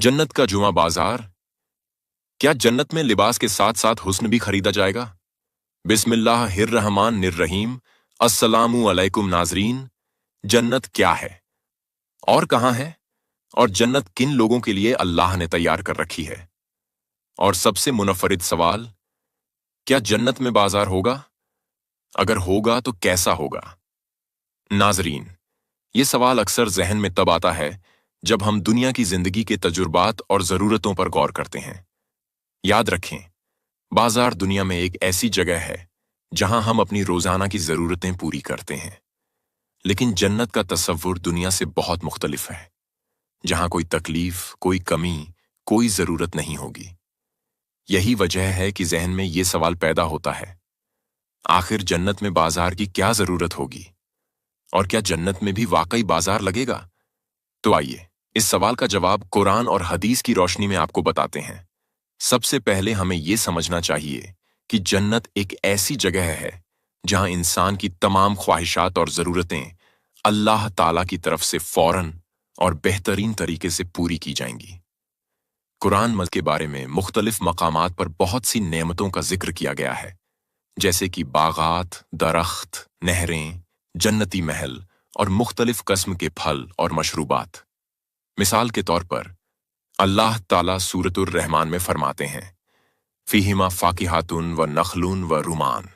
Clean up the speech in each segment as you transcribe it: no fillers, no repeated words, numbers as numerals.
जन्नत का जुमा बाजार। क्या जन्नत में लिबास के साथ साथ हुस्न भी खरीदा जाएगा? बिस्मिल्लाहिर्रहमानिर्रहीम। अस्सलामु अलैकुम नाजरीन। जन्नत क्या है और कहाँ है, और जन्नत किन लोगों के लिए अल्लाह ने तैयार कर रखी है? और सबसे मुनफरिद सवाल, क्या जन्नत में बाजार होगा? अगर होगा तो कैसा होगा? नाजरीन, ये सवाल अक्सर जहन में तब आता है जब हम दुनिया की जिंदगी के तजुर्बात और ज़रूरतों पर गौर करते हैं। याद रखें, बाजार दुनिया में एक ऐसी जगह है जहां हम अपनी रोजाना की ज़रूरतें पूरी करते हैं। लेकिन जन्नत का तसव्वुर दुनिया से बहुत मुख्तलिफ है, जहां कोई तकलीफ, कोई कमी, कोई ज़रूरत नहीं होगी। यही वजह है कि जहन में ये सवाल पैदा होता है, आखिर जन्नत में बाजार की क्या ज़रूरत होगी, और क्या जन्नत में भी वाकई बाजार लगेगा? तो आइए इस सवाल का जवाब कुरान और हदीस की रोशनी में आपको बताते हैं। सबसे पहले हमें यह समझना चाहिए कि जन्नत एक ऐसी जगह है जहां इंसान की तमाम ख्वाहिशात और ज़रूरतें अल्लाह ताला की तरफ से फौरन और बेहतरीन तरीके से पूरी की जाएंगी। कुरान मज़ के बारे में मुख्तलिफ मकामात पर बहुत सी नेमतों का जिक्र किया गया है, जैसे कि बागात, दरख्त, नहरें, जन्नती महल और मुख्तलिफ कस्म के फल और मशरूबात। मिसाल के तौर पर अल्लाह ताला सूरतुर रहमान में फरमाते हैं, फीहिमा फाकिहातुन व नखलुन व रुमान।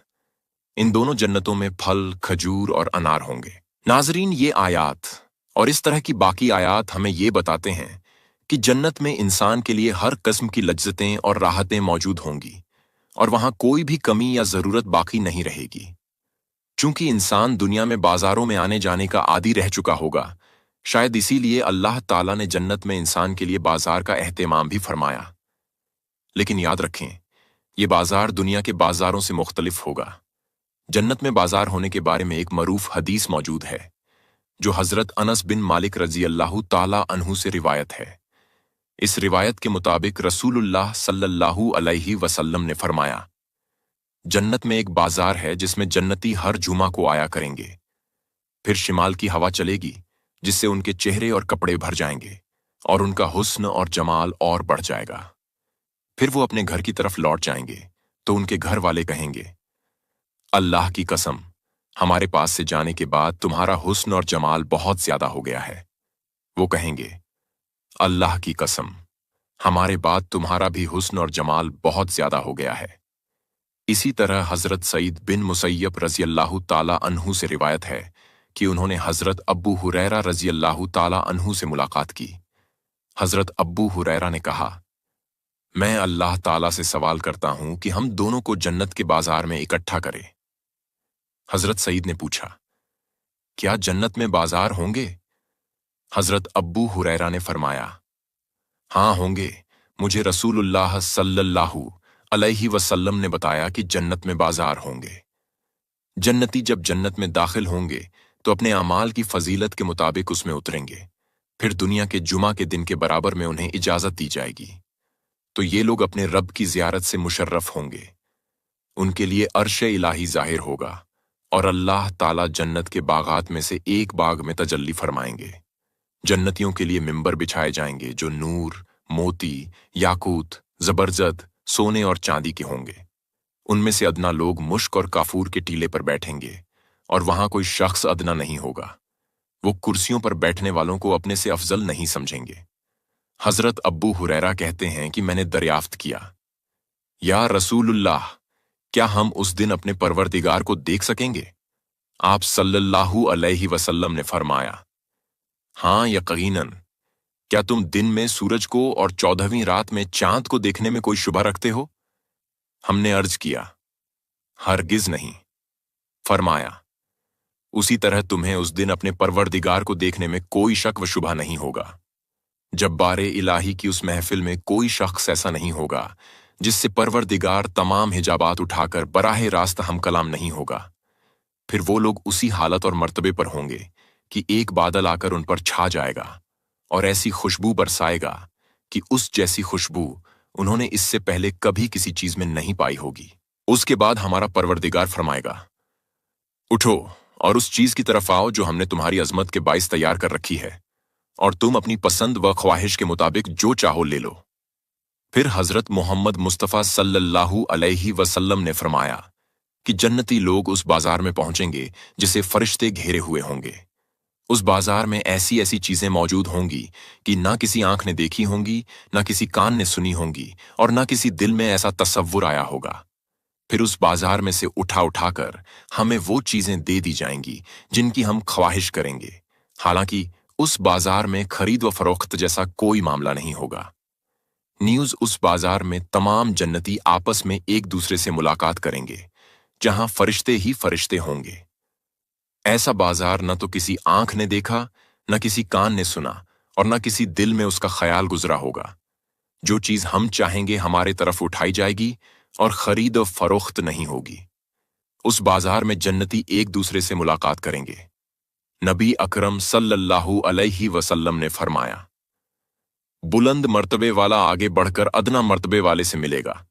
इन दोनों जन्नतों में फल, खजूर और अनार होंगे। नाजरीन, ये आयात और इस तरह की बाकी आयात हमें ये बताते हैं कि जन्नत में इंसान के लिए हर किस्म की लज्जतें और राहतें मौजूद होंगी और वहां कोई भी कमी या ज़रूरत बाकी नहीं रहेगी। चूंकि इंसान दुनिया में बाजारों में आने जाने का आदी रह चुका होगा, शायद इसीलिए अल्लाह ताला ने जन्नत में इंसान के लिए बाजार का एहतमाम भी फरमाया। लेकिन याद रखें, ये बाजार दुनिया के बाजारों से मुख्तलिफ होगा। जन्नत में बाजार होने के बारे में एक मरूफ हदीस मौजूद है, जो हजरत अनस बिन मालिक रजी अल्लाह ताला अन्हु से रिवायत है। इस रिवायत के मुताबिक रसूलुल्लाह सल्लल्लाहु अलैहि वसल्लम ने फरमाया, जन्नत में एक बाजार है जिसमें जन्नती हर जुमा को आया करेंगे। फिर शिमाल की हवा चलेगी जिससे उनके चेहरे और कपड़े भर जाएंगे और उनका हुस्न और जमाल और बढ़ जाएगा। फिर वो अपने घर की तरफ लौट जाएंगे तो उनके घर वाले कहेंगे, अल्लाह की कसम, हमारे पास से जाने के बाद तुम्हारा हुस्न और जमाल बहुत ज्यादा हो गया है। वो कहेंगे, अल्लाह की कसम, हमारे बाद तुम्हारा भी हुस्न और जमाल बहुत ज्यादा हो गया है। इसी तरह हजरत सईद बिन मुसय्यब रजी अल्लाह ताला अन्हु से रिवायत है कि उन्होंने हजरत अब्बू हुरैरा रजी अल्लाह ताला अन्हु से मुलाकात की। हजरत अब्बू हुरैरा ने कहा, मैं अल्लाह ताला से सवाल करता हूं कि हम दोनों को जन्नत के बाजार में इकट्ठा करे। हजरत सईद ने पूछा, क्या जन्नत में बाजार होंगे? हजरत अब्बू हुरैरा ने फरमाया, हाँ होंगे। मुझे रसूलुल्लाह सल्लल्लाहु अलैहि वसल्लम ने बताया कि जन्नत में बाजार होंगे। जन्नती जब जन्नत में दाखिल होंगे तो अपने अमाल की फजीलत के मुताबिक उसमें उतरेंगे। फिर दुनिया के जुमा के दिन के बराबर में उन्हें इजाजत दी जाएगी, तो ये लोग अपने रब की ज़ियारत से मुशर्रफ होंगे। उनके लिए अर्श इलाही जाहिर होगा और अल्लाह ताला जन्नत के बागात में से एक बाग में तजल्ली फरमाएंगे। जन्नतियों के लिए मिंबर बिछाए जाएंगे जो नूर, मोती, याकूत, जबरजद, सोने और चांदी के होंगे। उनमें से अदना लोग मुश्क और काफूर के टीले पर बैठेंगे और वहां कोई शख्स अदना नहीं होगा। वो कुर्सियों पर बैठने वालों को अपने से अफजल नहीं समझेंगे। हजरत अब्बू हुरैरा कहते हैं कि मैंने दरियाफ्त किया, या रसूलुल्लाह, क्या हम उस दिन अपने परवरदिगार को देख सकेंगे? आप सल्लल्लाहु अलैहि वसल्लम ने फरमाया, हाँ यकीनन। क्या तुम दिन में सूरज को और 14वीं रात में चांद को देखने में कोई शुबा रखते हो? हमने अर्ज किया, हरगिज नहीं। फरमाया, उसी तरह तुम्हें उस दिन अपने परवरदिगार को देखने में कोई शक व शुबा नहीं होगा। जब्बारे इलाही की उस महफिल में कोई शख्स ऐसा नहीं होगा जिससे परवरदिगार तमाम हिजाबात उठाकर बराह रास्त हम कलाम नहीं होगा। फिर वो लोग उसी हालत और मर्तबे पर होंगे कि एक बादल आकर उन पर छा जाएगा और ऐसी खुशबू बरसाएगा कि उस जैसी खुशबू उन्होंने इससे पहले कभी किसी चीज में नहीं पाई होगी। उसके बाद हमारा परवरदिगार फरमाएगा, उठो और उस चीज की तरफ आओ जो हमने तुम्हारी अजमत के बाइस तैयार कर रखी है। और तुम अपनी पसंद व ख्वाहिश के मुताबिक जो चाहो ले लो। फिर हजरत मोहम्मद मुस्तफ़ा सल्लल्लाहु अलैहि वसल्लम ने फरमाया कि जन्नती लोग उस बाजार में पहुंचेंगे जिसे फरिश्ते घेरे हुए होंगे। उस बाजार में ऐसी ऐसी चीजें मौजूद होंगी कि ना किसी आंख ने देखी होंगी, ना किसी कान ने सुनी होंगी और ना किसी दिल में ऐसा तसव्वुर आया होगा। फिर उस बाजार में से उठा उठाकर हमें वो चीजें दे दी जाएंगी जिनकी हम ख्वाहिश करेंगे। हालांकि उस बाजार में खरीद व फरोख्त जैसा कोई मामला नहीं होगा। न्यूज़ उस बाजार में तमाम जन्नती आपस में एक दूसरे से मुलाकात करेंगे, जहां फरिश्ते ही फरिश्ते होंगे। ऐसा बाजार न तो किसी आंख ने देखा, न किसी कान ने सुना और न किसी दिल में उसका ख्याल गुजरा होगा। जो चीज हम चाहेंगे हमारे तरफ उठाई जाएगी और खरीद व फरोख्त नहीं होगी। उस बाजार में जन्नती एक दूसरे से मुलाकात करेंगे। नबी अकरम सल्लल्लाहु अलैहि वसल्लम ने फरमाया, बुलंद मर्तबे वाला आगे बढ़कर अदना मर्तबे वाले से मिलेगा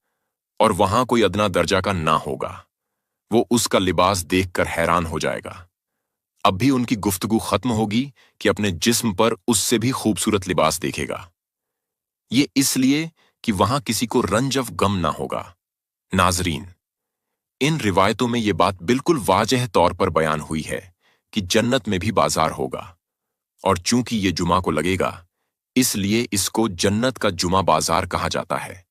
और वहां कोई अदना दर्जा का ना होगा। वो उसका लिबास देखकर हैरान हो जाएगा। अब भी उनकी गुफ्तगू खत्म होगी कि अपने जिस्म पर उससे भी खूबसूरत लिबास देखेगा। ये इसलिए कि वहां किसी को रंजव गम ना होगा। नाजरीन, इन रिवायतों में ये बात बिल्कुल वाजह तौर पर बयान हुई है कि जन्नत में भी बाजार होगा, और चूंकि ये जुमा को लगेगा इसलिए इसको जन्नत का जुमा बाजार कहा जाता है।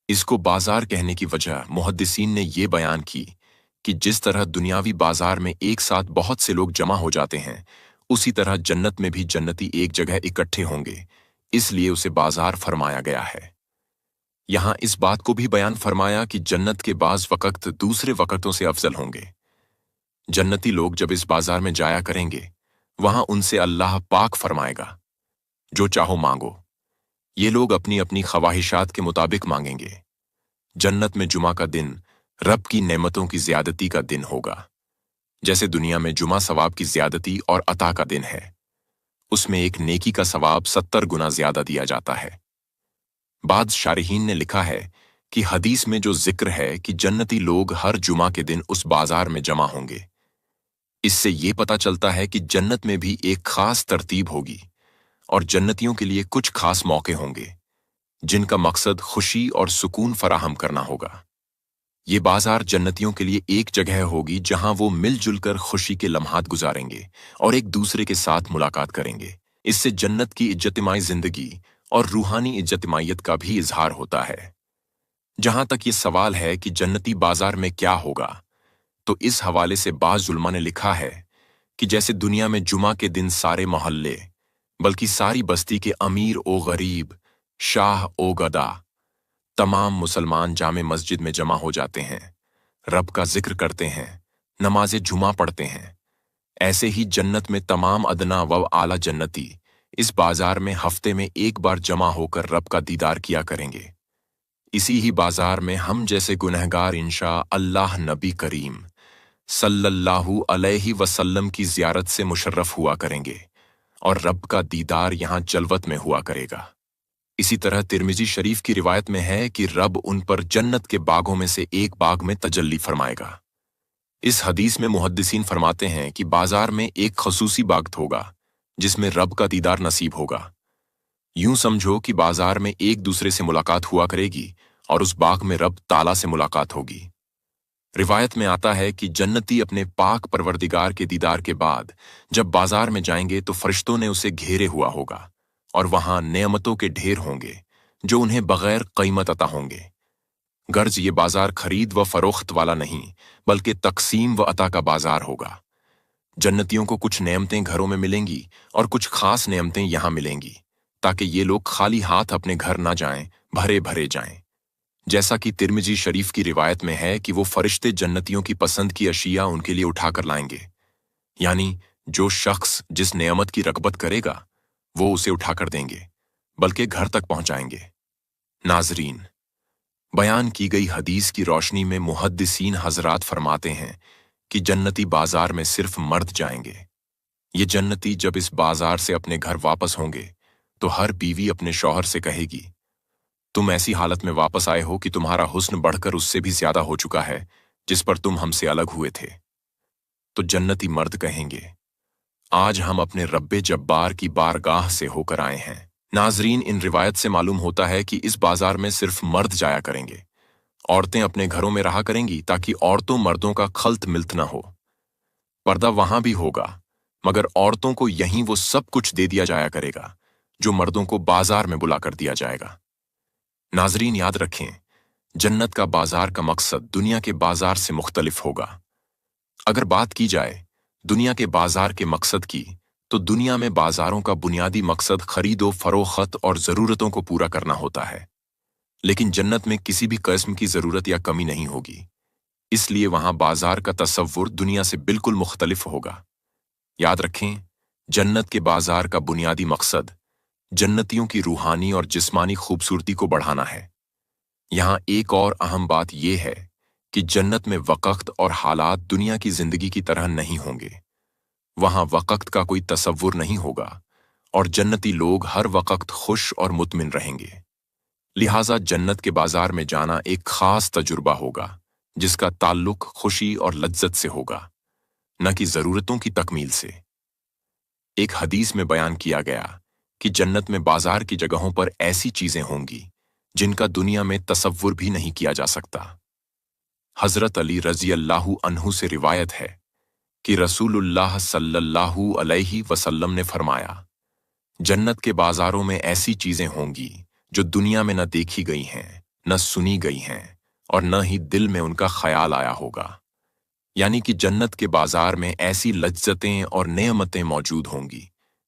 इसको बाजार कहने की वजह मुहद्दिसीन ने ये बयान की कि जिस तरह दुनियावी बाजार में एक साथ बहुत से लोग जमा हो जाते हैं, उसी तरह जन्नत में भी जन्नती एक जगह इकट्ठे होंगे, इसलिए उसे बाजार फरमाया गया है। यहां इस बात को भी बयान फरमाया कि जन्नत के बाज वक़्त दूसरे वक़्तों से अफजल होंगे। जन्नती लोग जब इस बाजार में जाया करेंगे, वहां उनसे अल्लाह पाक फरमाएगा, जो चाहो मांगो। ये लोग अपनी अपनी ख्वाहिशात के मुताबिक मांगेंगे। जन्नत में जुमा का दिन रब की नेमतों की ज्यादती का दिन होगा। जैसे दुनिया में जुमा सवाब की ज्यादती और अता का दिन है, उसमें एक नेकी का सवाब 70 गुना ज्यादा दिया जाता है। बाद शारहीन ने लिखा है कि हदीस में जो जिक्र है कि जन्नती लोग हर जुमा के दिन उस बाजार में जमा होंगे, इससे ये पता चलता है कि जन्नत में भी एक खास तरतीब होगी और जन्नतियों के लिए कुछ खास मौके होंगे जिनका मकसद खुशी और सुकून फराहम करना होगा। ये बाजार जन्नतियों के लिए एक जगह होगी जहां वो मिलजुल कर खुशी के लम्हात गुजारेंगे और एक दूसरे के साथ मुलाकात करेंगे। इससे जन्नत की इज्जतिमाई जिंदगी और रूहानी इज्जतिमाइयत का भी इजहार होता है। जहां तक ये सवाल है कि जन्नती बाजार में क्या होगा, तो इस हवाले से बाज़ उलमा ने लिखा है कि जैसे दुनिया में जुमा के दिन सारे मोहल्ले बल्कि सारी बस्ती के अमीर ओ गरीब, शाह ओ गदा, तमाम मुसलमान जामे मस्जिद में जमा हो जाते हैं, रब का जिक्र करते हैं, नमाज़े जुमा पढ़ते हैं, ऐसे ही जन्नत में तमाम अदना व आला जन्नती इस बाजार में हफ्ते में एक बार जमा होकर रब का दीदार किया करेंगे। इसी ही बाजार में हम जैसे गुनहगार इंशा अल्लाह नबी करीम सल्लल्लाहु अलैहि वसल्लम की ज़ियारत से मुशर्रफ हुआ करेंगे और रब का दीदार यहाँ जलवत में हुआ करेगा। इसी तरह तिरमिजी शरीफ की रिवायत में है कि रब उन पर जन्नत के बागों में से एक बाग में तजल्ली फरमाएगा। इस हदीस में मुहद्दिसीन फरमाते हैं कि बाजार में एक खसूसी बाग होगा जिसमें रब का दीदार नसीब होगा। यूं समझो कि बाजार में एक दूसरे से मुलाकात हुआ करेगी और उस बाग में रब ताला से मुलाकात होगी। रिवायत में आता है कि जन्नती अपने पाक परवरदिगार के दीदार के बाद जब बाजार में जाएंगे तो फरिश्तों ने उसे घेरे हुआ होगा और वहां नेमतों के ढेर होंगे जो उन्हें बगैर कीमत अता होंगे। गर्ज ये बाजार खरीद व फरोख्त वाला नहीं बल्कि तकसीम व अता का बाजार होगा। जन्नतियों को कुछ नेमतें घरों में मिलेंगी और कुछ खास नेमतें यहां मिलेंगी ताकि ये लोग खाली हाथ अपने घर ना जाएं, भरे भरे जाएं। जैसा कि तिरमिजी शरीफ की रिवायत में है कि वो फरिश्ते जन्नतियों की पसंद की अशिया उनके लिए उठाकर लाएंगे, यानी जो शख्स जिस नेमत की रगबत करेगा वो उसे उठाकर देंगे, बल्कि घर तक पहुंचाएंगे। नाजरीन, बयान की गई हदीस की रोशनी में मुहद्दिसीन हजरात फरमाते हैं कि जन्नती बाजार में सिर्फ मर्द जाएंगे। ये जन्नती जब इस बाजार से अपने घर वापस होंगे तो हर बीवी अपने शौहर से कहेगी, तुम ऐसी हालत में वापस आए हो कि तुम्हारा हुस्न बढ़कर उससे भी ज्यादा हो चुका है जिस पर तुम हमसे अलग हुए थे। तो जन्नती मर्द कहेंगे, آج ہم اپنے رب جبار کی بارگاہ سے ہو کر آئے ہیں۔ ناظرین، ان روایت سے معلوم ہوتا ہے کہ اس بازار میں صرف مرد جایا کریں گے۔ عورتیں اپنے گھروں میں رہا کریں گی تاکہ عورتوں مردوں کا خلط ملت نہ ہو۔ پردہ وہاں بھی ہوگا، مگر عورتوں کو یہیں وہ سب کچھ دے دیا جایا کرے گا جو مردوں کو بازار میں بلا کر دیا جائے گا۔ ناظرین، یاد رکھیں، جنت کا بازار کا مقصد دنیا کے بازار سے مختلف ہوگا۔ اگر بات کی جائے دنیا کے بازار کے مقصد کی، تو دنیا میں بازاروں کا بنیادی مقصد خرید و فروخت اور ضرورتوں کو پورا کرنا ہوتا ہے، لیکن جنت میں کسی بھی قسم کی ضرورت یا کمی نہیں ہوگی، اس لیے وہاں بازار کا تصور دنیا سے بالکل مختلف ہوگا۔ یاد رکھیں، جنت کے بازار کا بنیادی مقصد جنتیوں کی روحانی اور جسمانی خوبصورتی کو بڑھانا ہے۔ یہاں ایک اور اہم بات یہ ہے کہ جنت میں وقت اور حالات دنیا کی زندگی کی طرح نہیں ہوں گے۔ وہاں وقت کا کوئی تصور نہیں ہوگا اور جنتی لوگ ہر وقت خوش اور مطمئن رہیں گے۔ لہٰذا جنت کے بازار میں جانا ایک خاص تجربہ ہوگا جس کا تعلق خوشی اور لذت سے ہوگا، نہ کہ ضرورتوں کی تکمیل سے۔ ایک حدیث میں بیان کیا گیا کہ جنت میں بازار کی جگہوں پر ایسی چیزیں ہوں گی جن کا دنیا میں تصور بھی نہیں کیا جا سکتا۔ حضرت علی رضی اللہ عنہ سے روایت ہے کہ رسول اللہ صلی اللہ علیہ وسلم نے فرمایا، جنت کے بازاروں میں ایسی چیزیں ہوں گی جو دنیا میں نہ دیکھی گئی ہیں، نہ سنی گئی ہیں، اور نہ ہی دل میں ان کا خیال آیا ہوگا۔ یعنی کہ جنت کے بازار میں ایسی لذتیں اور نعمتیں موجود ہوں گی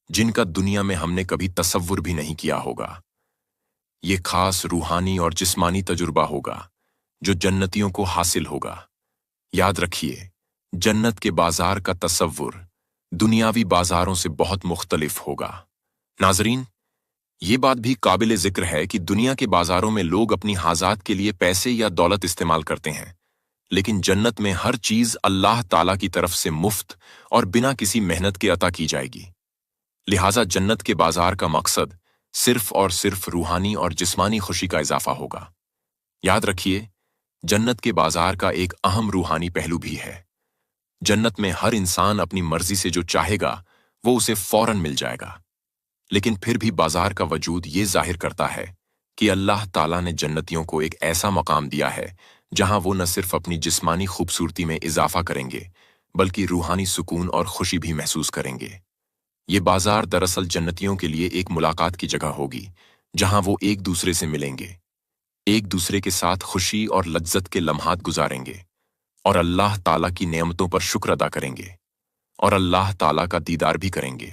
جن کا دنیا میں ہم نے کبھی تصور بھی نہیں کیا ہوگا۔ یہ خاص روحانی اور جسمانی تجربہ ہوگا جو جنتیوں کو حاصل ہوگا۔ یاد رکھیے، جنت کے بازار کا تصور دنیاوی بازاروں سے بہت مختلف ہوگا۔ ناظرین، یہ بات بھی قابل ذکر ہے کہ دنیا کے بازاروں میں لوگ اپنی حاجات کے لیے پیسے یا دولت استعمال کرتے ہیں، لیکن جنت میں ہر چیز اللہ تعالیٰ کی طرف سے مفت اور بنا کسی محنت کے عطا کی جائے گی۔ لہٰذا جنت کے بازار کا مقصد صرف اور صرف روحانی اور جسمانی خوشی کا اضافہ ہوگا۔ یاد رکھیے، جنت کے بازار کا ایک اہم روحانی پہلو بھی ہے۔ جنت میں ہر انسان اپنی مرضی سے جو چاہے گا وہ اسے فوراً مل جائے گا، لیکن پھر بھی بازار کا وجود یہ ظاہر کرتا ہے کہ اللہ تعالیٰ نے جنتیوں کو ایک ایسا مقام دیا ہے جہاں وہ نہ صرف اپنی جسمانی خوبصورتی میں اضافہ کریں گے بلکہ روحانی سکون اور خوشی بھی محسوس کریں گے۔ یہ بازار دراصل جنتیوں کے لیے ایک ملاقات کی جگہ ہوگی جہاں وہ ایک دوسرے سے ملیں گے، ایک دوسرے کے ساتھ خوشی اور لذت کے لمحات گزاریں گے، اور اللہ تعالیٰ کی نعمتوں پر شکر ادا کریں گے، اور اللہ تعالیٰ کا دیدار بھی کریں گے،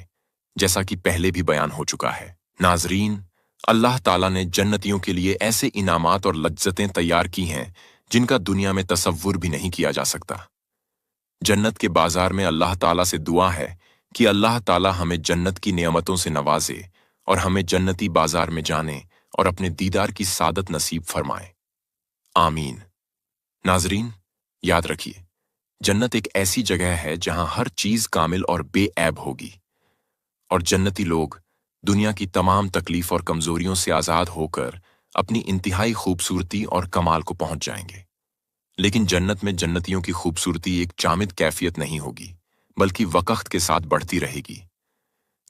جیسا کہ پہلے بھی بیان ہو چکا ہے۔ ناظرین، اللہ تعالیٰ نے جنتیوں کے لیے ایسے انعامات اور لذتیں تیار کی ہیں جن کا دنیا میں تصور بھی نہیں کیا جا سکتا۔ جنت کے بازار میں اللہ تعالیٰ سے دعا ہے کہ اللہ تعالیٰ ہمیں جنت کی نعمتوں سے نوازے اور ہمیں جنتی بازار میں جانے اور اپنے دیدار کی سعادت نصیب فرمائے۔ آمین۔ ناظرین، یاد رکھیے، جنت ایک ایسی جگہ ہے جہاں ہر چیز کامل اور بے عیب ہوگی، اور جنتی لوگ دنیا کی تمام تکلیف اور کمزوریوں سے آزاد ہو کر اپنی انتہائی خوبصورتی اور کمال کو پہنچ جائیں گے۔ لیکن جنت میں جنتیوں کی خوبصورتی ایک جامد کیفیت نہیں ہوگی بلکہ وقت کے ساتھ بڑھتی رہے گی،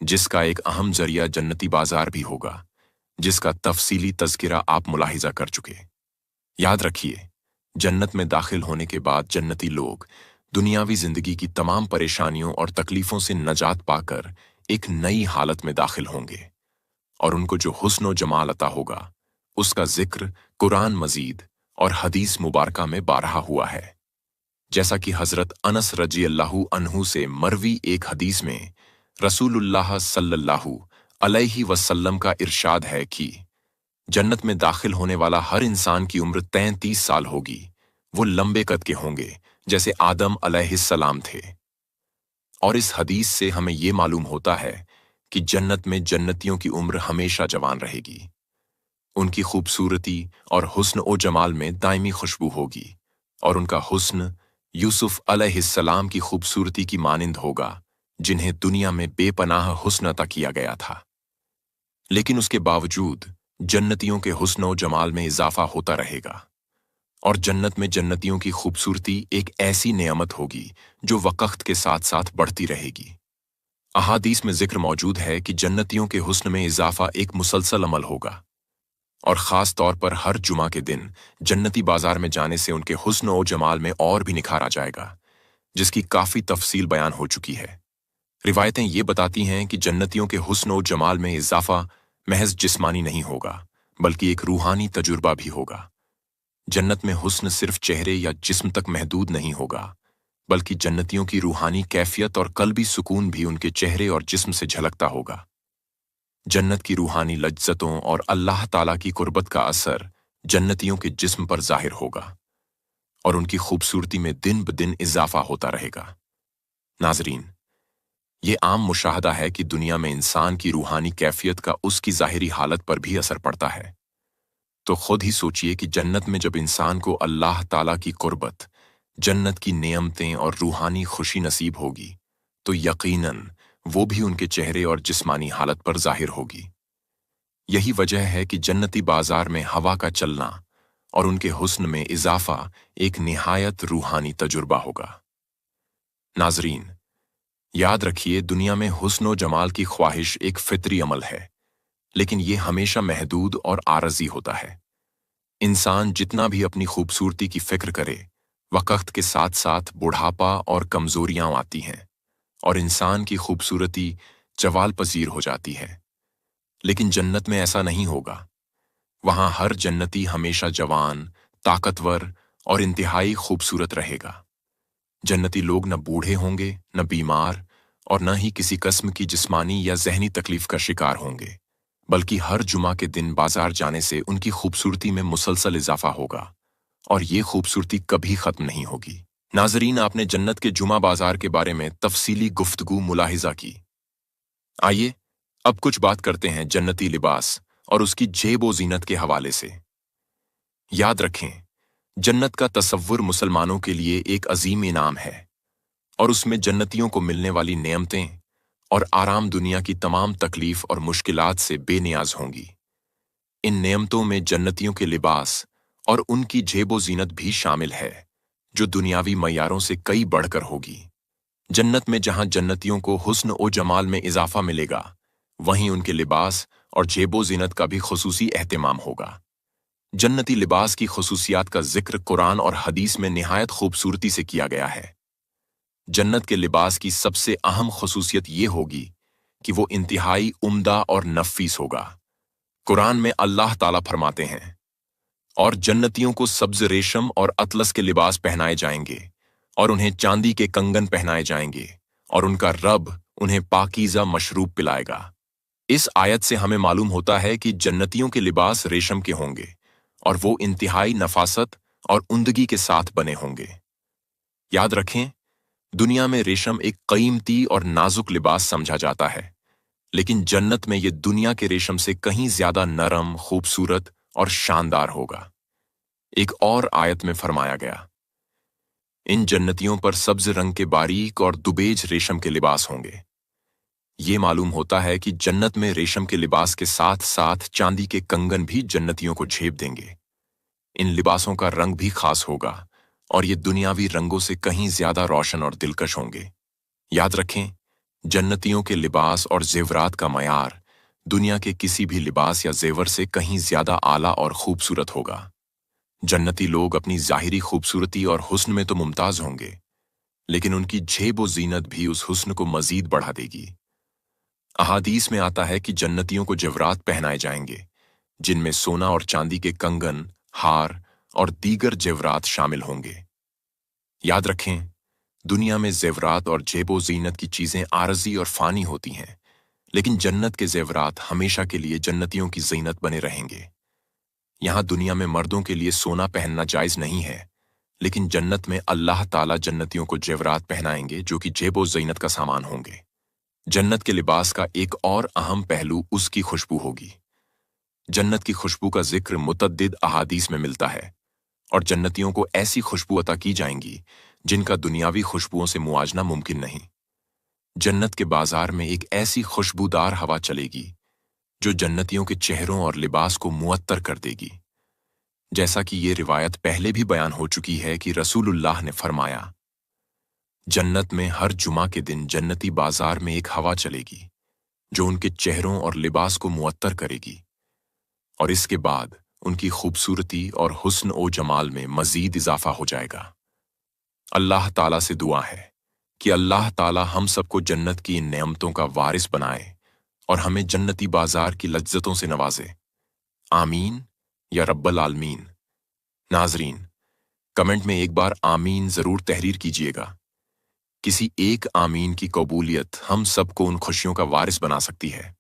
جس کا ایک اہم ذریعہ جنتی بازار بھی ہوگا، جس کا تفصیلی تذکرہ آپ ملاحظہ کر چکے۔ یاد رکھیے، جنت میں داخل ہونے کے بعد جنتی لوگ دنیاوی زندگی کی تمام پریشانیوں اور تکلیفوں سے نجات پا کر ایک نئی حالت میں داخل ہوں گے، اور ان کو جو حسن و جمال عطا ہوگا اس کا ذکر قرآن مجید اور حدیث مبارکہ میں بارہا ہوا ہے۔ جیسا کہ حضرت انس رضی اللہ عنہ سے مروی ایک حدیث میں رسول اللہ صلی اللہ علیہ وسلم کا ارشاد ہے کہ جنت میں داخل ہونے والا ہر انسان کی عمر 33 سال ہوگی۔ وہ لمبے قد کے ہوں گے جیسے آدم علیہ السلام تھے۔ اور اس حدیث سے ہمیں یہ معلوم ہوتا ہے کہ جنت میں جنتیوں کی عمر ہمیشہ جوان رہے گی۔ ان کی خوبصورتی اور حسن و جمال میں دائمی خوشبو ہوگی، اور ان کا حسن یوسف علیہ السلام کی خوبصورتی کی مانند ہوگا جنہیں دنیا میں بے پناہ حسن عطا کیا گیا تھا۔ لیکن اس کے باوجود جنتیوں کے حسن و جمال میں اضافہ ہوتا رہے گا، اور جنت میں جنتیوں کی خوبصورتی ایک ایسی نعمت ہوگی جو وقت کے ساتھ ساتھ بڑھتی رہے گی۔ अहादीस में जिक्र मौजूद है कि जन्नतियों के हुस्न में इजाफा एक मुसलसल अमल होगा और ख़ास तौर पर हर जुमा के दिन जन्नती बाजार में जाने से उनके हुस्न और जमाल में और भी निखार आ जाएगा, जिसकी काफ़ी तफसील बयान हो चुकी है। रिवायतें ये बताती हैं कि जन्नतियों के हुस्न और जमाल में इजाफा महज जिस्मानी नहीं होगा, बल्कि एक रूहानी तजुर्बा भी होगा। जन्नत में हुस्न सिर्फ चेहरे या जिस्म तक महदूद नहीं होगा, बल्कि जन्नतियों की रूहानी कैफियत और कल्बी सुकून भी उनके चेहरे और जिस्म से झलकता होगा। जन्नत की रूहानी लज्जतों और अल्लाह ताला की कुर्बत का असर जन्नतियों के जिस्म पर जाहिर होगा और उनकी खूबसूरती में दिन ब दिन इजाफा होता रहेगा। नाजरीन, ये आम मुशाहदा है कि दुनिया में इंसान की रूहानी कैफियत का उसकी ज़ाहिरी हालत पर भी असर पड़ता है। तो खुद ही सोचिए कि जन्नत में जब इंसान को अल्लाह ताला की कुर्बत, जन्नत की नेमतें और रूहानी खुशी नसीब होगी, तो यकीनन वो भी उनके चेहरे और जिस्मानी हालत पर जाहिर होगी। यही वजह है कि जन्नती बाजार में हवा का चलना और उनके हुस्न में इजाफा एक निहायत रूहानी तजुर्बा होगा। नाजरीन, याद रखिए, दुनिया में हुस्न और जमाल की ख्वाहिश एक फितरी अमल है, लेकिन ये हमेशा महदूद और आरजी होता है। इंसान जितना भी अपनी खूबसूरती की फिक्र करे, वक्त के साथ साथ बुढ़ापा और कमजोरियां आती हैं और इंसान की खूबसूरती जवाल पजीर हो जाती है। लेकिन जन्नत में ऐसा नहीं होगा। वहां हर जन्नती हमेशा जवान, ताकतवर और इंतहाई खूबसूरत रहेगा। जन्नती लोग न बूढ़े होंगे, न बीमार और न ही किसी किस्म की जिस्मानी या जहनी तकलीफ का शिकार होंगे, बल्कि हर जुमा के दिन बाजार जाने से उनकी खूबसूरती में मुसलसल इजाफा होगा और ये खूबसूरती कभी खत्म नहीं होगी। नाजरीन, आपने जन्नत के जुमा बाजार के बारे में तफसीली गुफ्तगू मुलाहिजा की। आइए अब कुछ बात करते हैं जन्नती लिबास और उसकी जेब व जीनत के हवाले से। याद रखें, जन्नत का तसव्वुर मुसलमानों के लिए एक अजीम इनाम है और उसमें जन्नतियों को मिलने वाली नेमतें और आराम दुनिया की तमाम तकलीफ और मुश्किलात से बेनियाज होंगी। इन नेमतों में जन्नतियों के लिबास और उनकी जेब व जीनत भी शामिल है, जो दुनियावी मयारों से कई बढ़कर होगी। जन्नत में जहां जन्नतियों को हुस्न और जमाल में इजाफा मिलेगा, वहीं उनके लिबास और जेब व जीनत का भी खुसूसी एहतमाम होगा। जन्नती लिबास की खुसूसियात का जिक्र कुरान और हदीस में निहायत खूबसूरती से किया गया है। जन्नत के लिबास की सबसे अहम खुसूसियत ये होगी कि वो इंतहाई उम्दा और नफीस होगा। कुरान में अल्लाह ताला फरमाते हैं, और जन्नतियों को सब्ज रेशम और अतलस के लिबास पहनाए जाएंगे और उन्हें चांदी के कंगन पहनाए जाएंगे और उनका रब उन्हें पाकीज़ा मशरूब पिलाएगा। इस आयत से हमें मालूम होता है कि जन्नतियों के लिबास रेशम के होंगे और वो इंतहाई नफासत और उम्दगी के साथ बने होंगे। याद रखें, दुनिया में रेशम एक कीमती और नाजुक लिबास समझा जाता है, लेकिन जन्नत में ये दुनिया के रेशम से कहीं ज्यादा नरम, खूबसूरत और शानदार होगा। एक और आयत में फरमाया गया, इन जन्नतियों पर सब्ज रंग के बारीक और दुबेज रेशम के लिबास होंगे। ये मालूम होता है कि जन्नत में रेशम के लिबास के साथ साथ चांदी के कंगन भी जन्नतियों को झेप देंगे। इन लिबासों का रंग भी खास होगा और ये दुनियावी रंगों से कहीं ज्यादा रोशन और दिलकश होंगे। याद रखें, जन्नतियों के लिबास और जेवरात का मयार दुनिया के किसी भी लिबास या जेवर से कहीं ज्यादा आला और खूबसूरत होगा। जन्नती लोग अपनी जाहिरी खूबसूरती और हुस्न में तो मुमताज होंगे, लेकिन उनकी जेब व जीनत भी उस हुस्न को मजीद बढ़ा देगी। अहादीस में आता है कि जन्नतियों को जेवरात पहनाए जाएंगे, जिनमें सोना और चांदी के कंगन, हार और दीगर जेवरात शामिल होंगे। याद रखें, दुनिया में जेवरात और जेबो जीनत की चीजें आरजी और फानी होती हैं, लेकिन जन्नत के जेवरात हमेशा के लिए जन्नतियों की जीनत बने रहेंगे। यहाँ दुनिया में मर्दों के लिए सोना पहनना जायज नहीं है, लेकिन जन्नत में अल्लाह ताला जन्नतियों को जेवरात पहनाएंगे जो कि जेबो जीनत का सामान होंगे। जन्नत के लिबास का एक और अहम पहलू उसकी खुशबू होगी। जन्नत की खुशबू का जिक्र मुतद्दिद अहादीस में मिलता है और जन्नतियों को ऐसी खुशबू अता की जाएंगी जिनका दुनियावी खुशबुओं से मुआजना मुमकिन नहीं। जन्नत के बाजार में एक ऐसी खुशबूदार हवा चलेगी जो जन्नतियों के चेहरों और लिबास को मुअत्तर कर देगी। जैसा कि ये रिवायत पहले भी बयान हो चुकी है कि रसूलुल्लाह ने फरमाया, जन्नत में हर जुमा के दिन जन्नती बाजार में एक हवा चलेगी जो उनके चेहरों और लिबास को मुअत्तर करेगी, और इसके बाद उनकी खूबसूरती और हुस्न ओ जमाल में मजीद इजाफा हो जाएगा। अल्लाह ताला से दुआ है कि अल्लाह ताला हम सबको जन्नत की इन नेमतों का वारिस बनाए और हमें जन्नती बाजार की लज्जतों से नवाजे। आमीन या रब्बल आलमीन। नाजरीन, कमेंट में एक बार आमीन जरूर तहरीर कीजिएगा। किसी एक आमीन की कबूलियत हम सबको उन खुशियों का वारिस बना सकती है।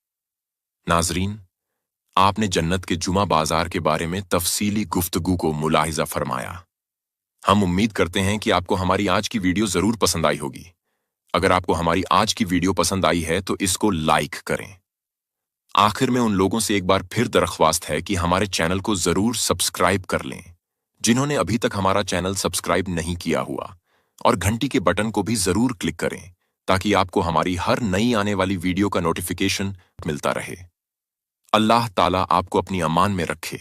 नाजरीन, आपने जन्नत के जुमा बाजार के बारे में तफसीली गुफ्तगू को मुलाहिजा फरमाया। हम उम्मीद करते हैं कि आपको हमारी आज की वीडियो जरूर पसंद आई होगी। अगर आपको हमारी आज की वीडियो पसंद आई है तो इसको लाइक करें। आखिर में उन लोगों से एक बार फिर दरख्वास्त है कि हमारे चैनल को जरूर सब्सक्राइब कर लें जिन्होंने अभी तक हमारा चैनल सब्सक्राइब नहीं किया हुआ, और घंटी के बटन को भी जरूर क्लिक करें ताकि आपको हमारी हर नई आने वाली वीडियो का नोटिफिकेशन मिलता रहे। अल्लाह ताला आपको अपनी अमान में रखे।